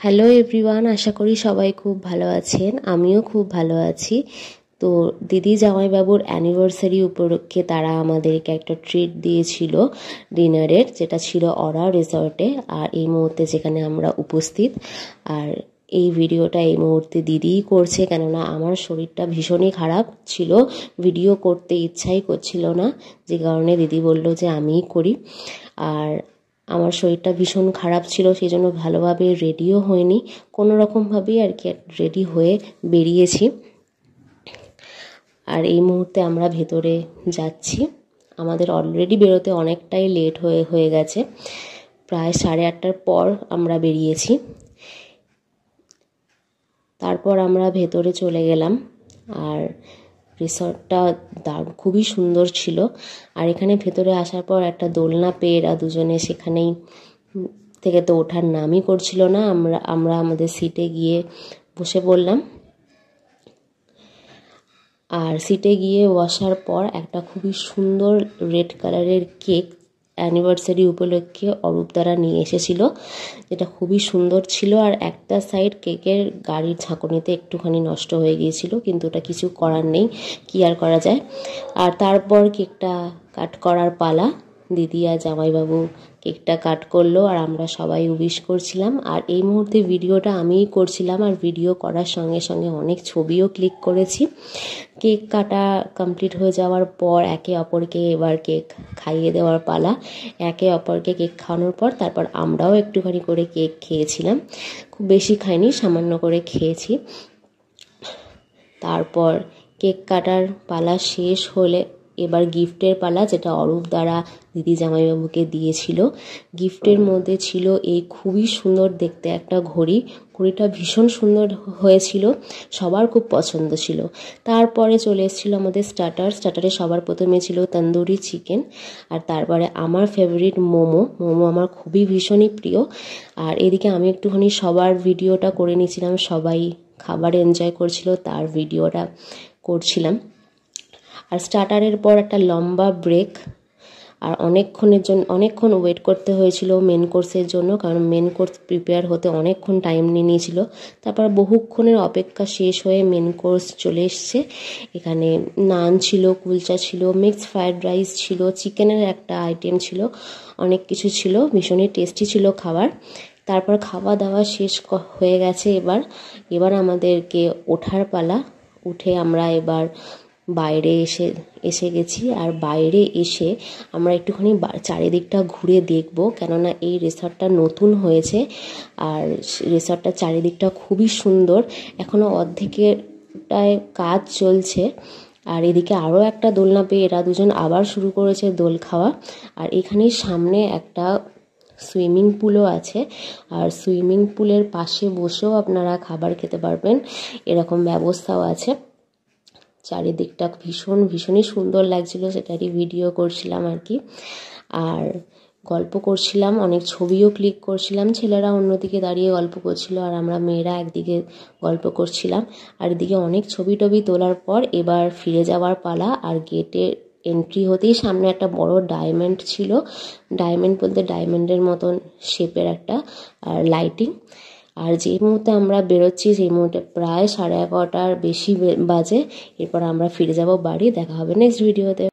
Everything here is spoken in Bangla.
হ্যালো এভরিওয়ান, আশা করি সবাই খুব ভালো আছেন। আমিও খুব ভালো আছি। তো দিদি জামাইবাবুর অ্যানিভার্সারি উপলক্ষে তারা আমাদেরকে একটা ট্রিট দিয়েছিল ডিনারের, যেটা ছিল অরা রিসর্টে। আর এই মুহূর্তে যেখানে আমরা উপস্থিত, আর এই ভিডিওটা এই মুহূর্তে দিদিই করছে, কেননা আমার শরীরটা ভীষণই খারাপ ছিল, ভিডিও করতে ইচ্ছাই করছিল না, যে কারণে দিদি বলল যে আমিই করি। আর আমার শরীরটা ভীষণ খারাপ ছিল, সেই জন্য ভালোভাবে রেডিও হয়নি, কোনো রকমভাবেই আর কি রেডি হয়ে বেরিয়েছি। আর এই মুহূর্তে আমরা ভেতরে যাচ্ছি। আমাদের অলরেডি বেরোতে অনেকটাই লেট হয়ে গেছে, প্রায় 8:30টার পর আমরা বেরিয়েছি। তারপর আমরা ভেতরে চলে গেলাম। আর রিসর্টটা খুবই সুন্দর ছিল। আর এখানে ভেতরে আসার পর একটা দোলনা পেয়ে এরা দুজনে সেখানেই থেকে তো ওঠার নামই করছিল না। আমরা আমাদের সিটে গিয়ে বসে পড়লাম। আর সিটে গিয়ে বসার পর একটা খুবই সুন্দর রেড কালারের কেক অ্যানিভার্সারি উপলক্ষে অরূপ দ্বারা নিয়ে এসেছিল, যেটা খুবই সুন্দর ছিল। আর একটা সাইড কেকের গাড়ির ঝাঁকুনিতে একটুখানি নষ্ট হয়ে গিয়েছিল, কিন্তু ওটা কিছু করার নেই, কি আর করা যায়। আর তারপর কেকটা কাট করার পালা। দিদি আর জামাইবাবু কেকটা কাট করলো, আর আমরা সবাই উইশ করছিলাম। আর এই মুহূর্তে ভিডিওটা আমিই করছিলাম, আর ভিডিও করার সঙ্গে সঙ্গে অনেক ছবিও ক্লিক করেছি। কেক কাটা কমপ্লিট হয়ে যাওয়ার পর একে অপরকে এবার কেক খাইয়ে দেওয়ার পালা। একে অপরকে কেক খাওয়ানোর পর তারপর আমরাও একটুখানি করে কেক খেয়েছিলাম, খুব বেশি খাইনি, সামান্য করে খেয়েছি। তারপর কেক কাটার পালা শেষ হলে এবার গিফটের পালা, যেটা অরূপ দ্বারা দিদি জামাইবাবুকে দিয়েছিল। গিফটের মধ্যে ছিল এই খুবই সুন্দর দেখতে একটা ঘড়িটা ভীষণ সুন্দর হয়েছিল, সবার খুব পছন্দ ছিল। তারপরে চলে এসেছিল আমাদের স্টার্টারে সবার প্রথমে ছিল তন্দুরি চিকেন, আর তারপরে আমার ফেভারিট মোমো আমার খুবই ভীষণই প্রিয়। আর এদিকে আমি একটুখানি সবার ভিডিওটা করে নিয়েছিলাম, সবাই খাবার এনজয় করছিল, তার ভিডিওটা করছিলাম। আর স্টার্টারের পর একটা লম্বা ব্রেক, আর অনেকক্ষণ ওয়েট করতে হয়েছিল মেন কোর্সের জন্য, কারণ মেন কোর্স প্রিপেয়ার হতে অনেকক্ষণ টাইম নিয়ে নিয়েছিল। তারপর বহুক্ষণের অপেক্ষা শেষ হয়ে মেন কোর্স চলে এসছে। এখানে নান ছিল, কুলচা ছিল, মিক্সড ফ্রায়েড রাইস ছিল, চিকেনের একটা আইটেম ছিল, অনেক কিছু ছিল, ভীষণই টেস্টি ছিল খাবার। তারপর খাওয়া দাওয়া শেষ হয়ে গেছে। এবার আমাদেরকে ওঠার পালা। উঠে আমরা এবার বাইরে এসে গেছি। আর বাইরে এসে আমরা একটুখানি চারিদিকটা ঘুরে দেখব, কেননা এই রিসর্টটা নতুন হয়েছে। আর রিসর্টটার চারিদিকটা খুবই সুন্দর, এখনও অর্ধেকটায় কাজ চলছে। আর এদিকে আরও একটা দোলনা পেয়ে এরা দুজন আবার শুরু করেছে দোল খাওয়া। আর এখানেই সামনে একটা সুইমিং পুলও আছে, আর সুইমিং পুলের পাশে বসেও আপনারা খাবার খেতে পারবেন, এরকম ব্যবস্থাও আছে। চারিদিকটা ভীষণই সুন্দর লাগছিল, সেটারই ভিডিও করছিলাম আর কি। আর গল্প করছিলাম, অনেক ছবিও ক্লিক করছিলাম। ছেলেরা অন্যদিকে দাঁড়িয়ে গল্প করছিল, আর আমরা মেয়েরা একদিকে গল্প করছিলাম। আর এদিকে অনেক ছবি টবি তোলার পর এবার ফিরে যাওয়ার পালা। আর গেটে এন্ট্রি হতেই সামনে একটা বড় ডায়মন্ড ছিল, ডায়মন্ড বলতে ডায়মন্ডের মতন শেপের একটা আর লাইটিং। আর যে মুহূর্তে আমরা বেরোচ্ছি সেই মুহূর্তে প্রায় 11:30টার বেশি বাজে। এরপর আমরা ফিরে যাব বাড়ি। দেখা হবে নেক্সট ভিডিওতে।